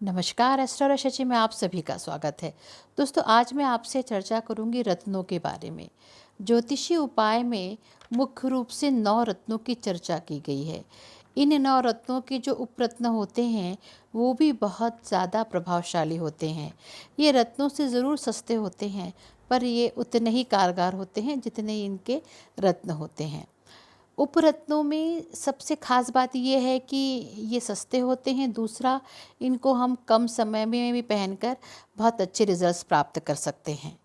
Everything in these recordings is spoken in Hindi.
नमस्कार, एस्ट्रो रिसर्च में आप सभी का स्वागत है। दोस्तों, आज मैं आपसे चर्चा करूंगी रत्नों के बारे में। ज्योतिषीय उपाय में मुख्य रूप से 9 रत्नों की चर्चा की गई है। इन 9 रत्नों के जो उपरत्न होते हैं वो भी बहुत ज़्यादा प्रभावशाली होते हैं। ये रत्नों से ज़रूर सस्ते होते हैं, पर ये उतने ही कारगर होते हैं जितने इनके रत्न होते हैं। उपरत्नों में सबसे ख़ास बात ये है कि ये सस्ते होते हैं। दूसरा, इनको हम कम समय में भी पहनकर बहुत अच्छे रिजल्ट्स प्राप्त कर सकते हैं।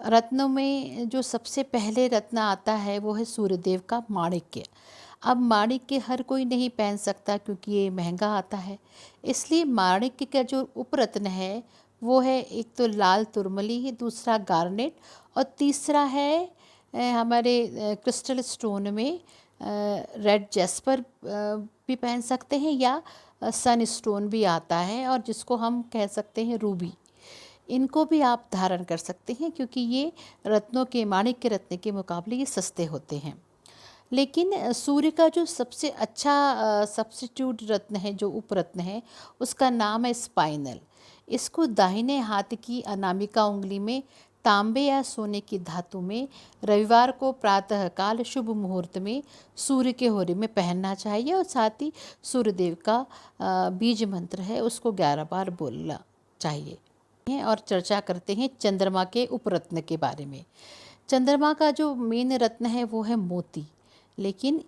रत्नों में जो सबसे पहले रत्न आता है वो है सूर्यदेव का माणिक्य। अब माणिक्य हर कोई नहीं पहन सकता क्योंकि ये महंगा आता है। इसलिए माणिक्य का जो उपरत्न है वो है, एक तो लाल तुरमली, दूसरा गार्नेट और तीसरा है हमारे क्रिस्टल स्टोन में रेड जैस्पर भी पहन सकते हैं, या सन स्टोन भी आता है और जिसको हम कह सकते हैं रूबी। इनको भी आप धारण कर सकते हैं क्योंकि ये रत्नों के, माणिक्य रत्न के मुकाबले ये सस्ते होते हैं। लेकिन सूर्य का जो सबसे अच्छा सब्स्टिट्यूट रत्न है, जो उपरत्न है, उसका नाम है स्पाइनल। इसको दाहिने हाथ की अनामिका उंगली में तांबे या सोने की धातु में रविवार को प्रातःकाल शुभ मुहूर्त में सूर्य के होरे में पहनना चाहिए, और साथ ही सूर्यदेव का बीज मंत्र है उसको 11 बार बोलना चाहिए। और चर्चा करते हैं चंद्रमा के उपरत्न के बारे में। चंद्रमा का जो मेन रत्न है वो है मोती। लेकिन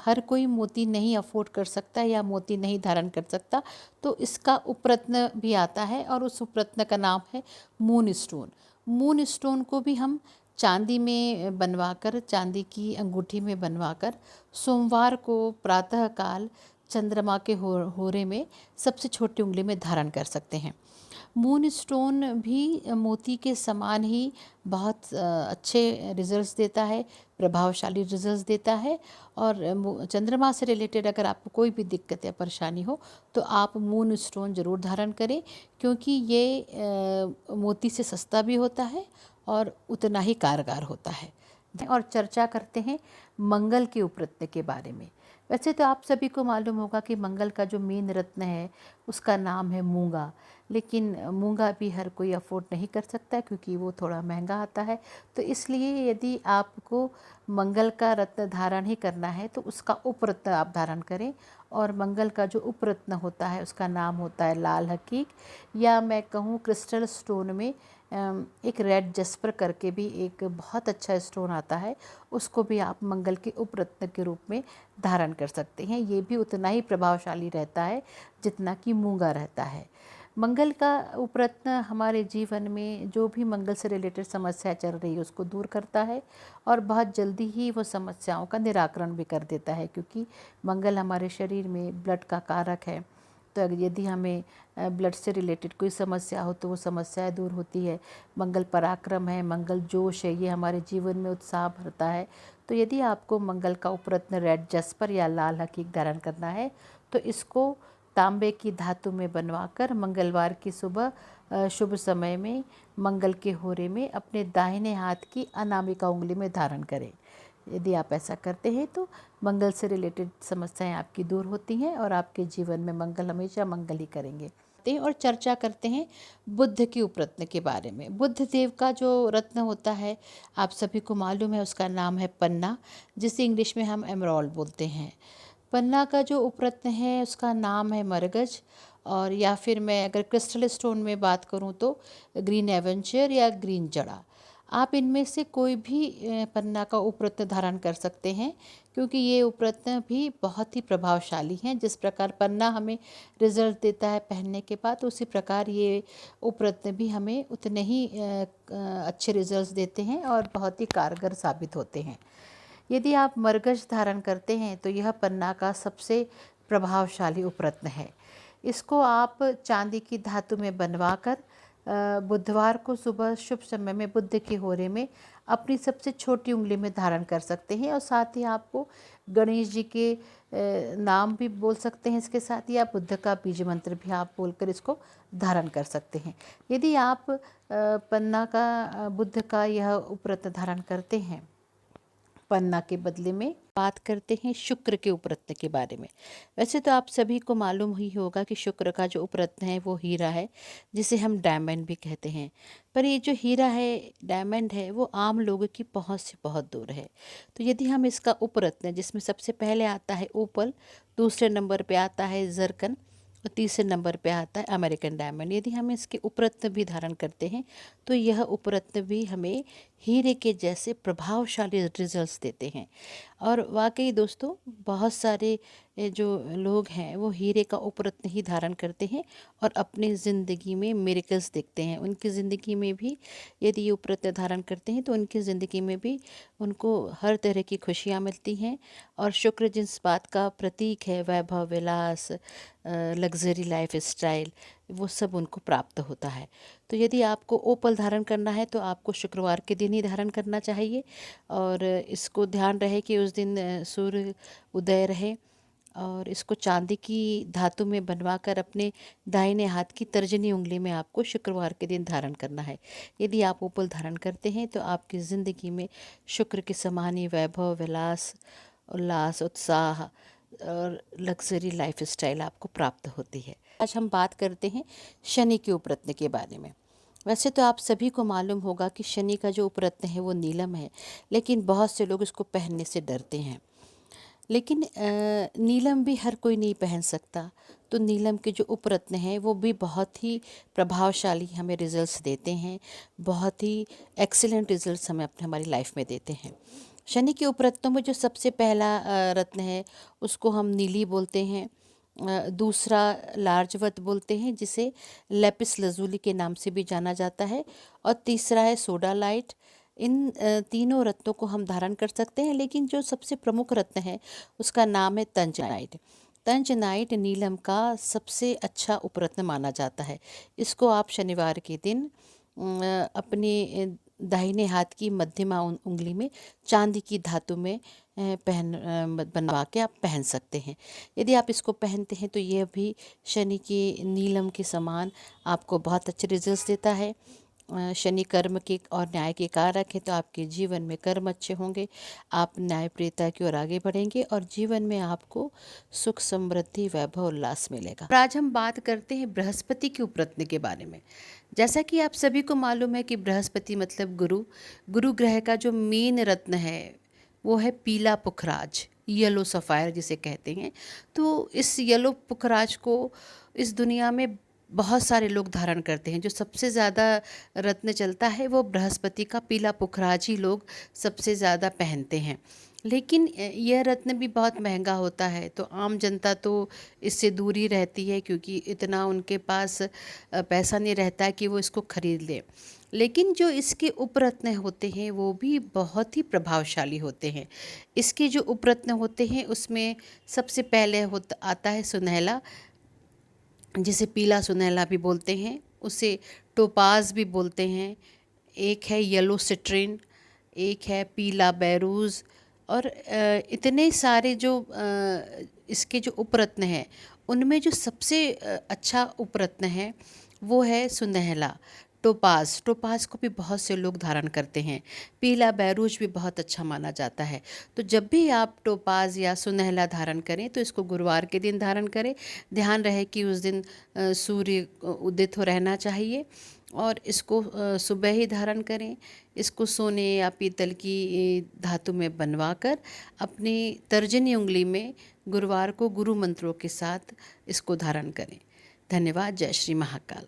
हर कोई मोती नहीं अफोर्ड कर सकता या मोती नहीं धारण कर सकता, तो इसका उपरत्न भी आता है और उस उपरत्न का नाम है मून स्टोन। मून स्टोन को भी हम चांदी में बनवाकर, चांदी की अंगूठी में बनवाकर सोमवार को प्रातःकाल चंद्रमा के होरे में सबसे छोटी उंगली में धारण कर सकते हैं। मून स्टोन भी मोती के समान ही बहुत अच्छे रिजल्ट्स देता है, प्रभावशाली रिजल्ट्स देता है। और चंद्रमा से रिलेटेड अगर आपको कोई भी दिक्कत या परेशानी हो तो आप मून स्टोन ज़रूर धारण करें, क्योंकि ये मोती से सस्ता भी होता है और उतना ही कारगर होता है। और चर्चा करते हैं मंगल के उपरत्न के बारे में। वैसे तो आप सभी को मालूम होगा कि मंगल का जो मेन रत्न है उसका नाम है मूंगा। लेकिन मूंगा भी हर कोई अफोर्ड नहीं कर सकता क्योंकि वो थोड़ा महंगा आता है। तो इसलिए यदि आपको मंगल का रत्न धारण ही करना है तो उसका उपरत्न आप धारण करें। और मंगल का जो उपरत्न होता है उसका नाम होता है लाल हकीक, या मैं कहूँ क्रिस्टल स्टोन में एक रेड जस्पर करके भी एक बहुत अच्छा स्टोन आता है, उसको भी आप मंगल के उपरत्न के रूप में धारण कर सकते हैं। ये भी उतना ही प्रभावशाली रहता है जितना कि मूंगा रहता है। मंगल का उपरत्न हमारे जीवन में जो भी मंगल से रिलेटेड समस्या चल रही है उसको दूर करता है और बहुत जल्दी ही वो समस्याओं का निराकरण भी कर देता है, क्योंकि मंगल हमारे शरीर में ब्लड का कारक है। तो यदि हमें ब्लड से रिलेटेड कोई समस्या हो तो वो समस्याएं दूर होती है। मंगल पराक्रम है, मंगल जोश है, ये हमारे जीवन में उत्साह भरता है। तो यदि आपको मंगल का उपरत्न रेड जस्पर या लाल हकीक धारण करना है तो इसको तांबे की धातु में बनवाकर मंगलवार की सुबह शुभ समय में मंगल के होरे में अपने दाहिने हाथ की अनामिका उंगली में धारण करें। यदि आप ऐसा करते हैं तो मंगल से रिलेटेड समस्याएं आपकी दूर होती हैं और आपके जीवन में मंगल हमेशा मंगल ही करेंगे। और चर्चा करते हैं बुद्ध के उपरत्न के बारे में। बुद्ध देव का जो रत्न होता है आप सभी को मालूम है, उसका नाम है पन्ना, जिसे इंग्लिश में हम एमरॉल्ड बोलते हैं। पन्ना का जो उपरत्न है उसका नाम है मरगज, और या फिर मैं अगर क्रिस्टल स्टोन में बात करूं तो ग्रीन एवेंचर या ग्रीन जड़ा। आप इनमें से कोई भी पन्ना का उपरत्न धारण कर सकते हैं, क्योंकि ये उपरत्न भी बहुत ही प्रभावशाली हैं। जिस प्रकार पन्ना हमें रिजल्ट देता है पहनने के बाद, उसी प्रकार ये उपरत्न भी हमें उतने ही अच्छे रिजल्ट्स देते हैं और बहुत ही कारगर साबित होते हैं। यदि आप मरकज धारण करते हैं तो यह पन्ना का सबसे प्रभावशाली उपरत्न है। इसको आप चांदी की धातु में बनवाकर बुधवार को सुबह शुभ समय में बुद्ध के होरे में अपनी सबसे छोटी उंगली में धारण कर सकते हैं, और साथ ही आपको गणेश जी के नाम भी बोल सकते हैं इसके साथ, या बुद्ध का बीज मंत्र भी आप बोलकर इसको धारण कर सकते हैं। यदि आप पन्ना का बुद्ध का यह उपरत्न धारण करते हैं, पन्ना के बदले में। बात करते हैं शुक्र के उपरत्न के बारे में। वैसे तो आप सभी को मालूम ही होगा कि शुक्र का जो उपरत्न है वो हीरा है, जिसे हम डायमंड भी कहते हैं। पर ये जो हीरा है, डायमंड है, वो आम लोगों की पहुंच से बहुत दूर है। तो यदि हम इसका उपरत्न, जिसमें सबसे पहले आता है ओपल, दूसरे नंबर पे आता है जरकन और तीसरे नंबर पे आता है अमेरिकन डायमंड, यदि हम इसके उपरत्न भी धारण करते हैं तो यह उपरत्न भी हमें हीरे के जैसे प्रभावशाली रिजल्ट्स देते हैं। और वाकई दोस्तों, बहुत सारे जो लोग हैं वो हीरे का उपरत्न ही धारण करते हैं और अपनी ज़िंदगी में मिरेकल्स देखते हैं। उनकी ज़िंदगी में भी यदि ये उपरत्न धारण करते हैं तो उनकी ज़िंदगी में भी उनको हर तरह की खुशियाँ मिलती हैं। और शुक्र जिस बात का प्रतीक है, वैभव, विलास, लग्जरी लाइफ स्टाइल, वो सब उनको प्राप्त होता है। तो यदि आपको ओपल धारण करना है तो आपको शुक्रवार के दिन ही धारण करना चाहिए। और इसको ध्यान रहे कि उस दिन सूर्य उदय रहे। और इसको चांदी की धातु में बनवाकर अपने दाहिने हाथ की तर्जनी उंगली में आपको शुक्रवार के दिन धारण करना है। यदि आप ओपल धारण करते हैं तो आपकी ज़िंदगी में शुक्र के समान ही वैभव, विलास, उल्लास, उत्साह और लग्जरी लाइफ स्टाइल आपको प्राप्त होती है। आज हम बात करते हैं शनि के उपरत्न के बारे में। वैसे तो आप सभी को मालूम होगा कि शनि का जो उपरत्न है वो नीलम है, लेकिन बहुत से लोग इसको पहनने से डरते हैं। लेकिन नीलम भी हर कोई नहीं पहन सकता। तो नीलम के जो उपरत्न हैं वो भी बहुत ही प्रभावशाली हमें रिजल्ट्स देते हैं, बहुत ही एक्सीलेंट रिजल्ट्स हमें अपने हमारी लाइफ में देते हैं। शनि के उपरत्नों में जो सबसे पहला रत्न है उसको हम नीली बोलते हैं। दूसरा लार्जवत बोलते हैं, जिसे लेपिस लजूली के नाम से भी जाना जाता है। और तीसरा है सोडालाइट। इन तीनों रत्नों को हम धारण कर सकते हैं, लेकिन जो सबसे प्रमुख रत्न है उसका नाम है तंजनाइट। तंजनाइट नीलम का सबसे अच्छा उपरत्न माना जाता है। इसको आप शनिवार के दिन अपने दाहिने हाथ की मध्यमा उंगली में चांदी की धातु में बनवा के आप पहन सकते हैं। यदि आप इसको पहनते हैं तो यह भी शनि के नीलम के समान आपको बहुत अच्छे रिजल्ट्स देता है। शनि कर्म के और न्याय के कारक है, तो आपके जीवन में कर्म अच्छे होंगे, आप न्यायप्रियता की ओर आगे बढ़ेंगे और जीवन में आपको सुख, समृद्धि, वैभव, उल्लास मिलेगा। और आज हम बात करते हैं बृहस्पति के उपरत्न के बारे में। जैसा कि आप सभी को मालूम है कि बृहस्पति मतलब गुरु ग्रह का जो मेन रत्न है वो है पीला पुखराज, येलो सफ़ायर जिसे कहते हैं। तो इस येलो पुखराज को इस दुनिया में बहुत सारे लोग धारण करते हैं। जो सबसे ज़्यादा रत्न चलता है वो बृहस्पति का पीला पुखराज ही लोग सबसे ज़्यादा पहनते हैं। लेकिन यह रत्न भी बहुत महंगा होता है, तो आम जनता तो इससे दूर ही रहती है, क्योंकि इतना उनके पास पैसा नहीं रहता है कि वो इसको खरीद लें। लेकिन जो इसके उपरत्न होते हैं वो भी बहुत ही प्रभावशाली होते हैं। इसके जो उपरत्न होते हैं उसमें सबसे पहले आता है सुनहला, जिसे पीला सुनहला भी बोलते हैं, उसे टोपाज भी बोलते हैं। एक है येलो सिट्रिन, एक है पीला बैरूज़। और इतने सारे जो इसके जो उपरत्न हैं उनमें जो सबसे अच्छा उपरत्न है वो है सुनहला। टोपाज को भी बहुत से लोग धारण करते हैं। पीला बैरूज भी बहुत अच्छा माना जाता है। तो जब भी आप टोपाज या सुनहला धारण करें तो इसको गुरुवार के दिन धारण करें। ध्यान रहे कि उस दिन सूर्य उदित हो रहना चाहिए और इसको सुबह ही धारण करें। इसको सोने या पीतल की धातु में बनवाकर अपनी तर्जनी उंगली में गुरुवार को गुरु मंत्रों के साथ इसको धारण करें। धन्यवाद। जय श्री महाकाल।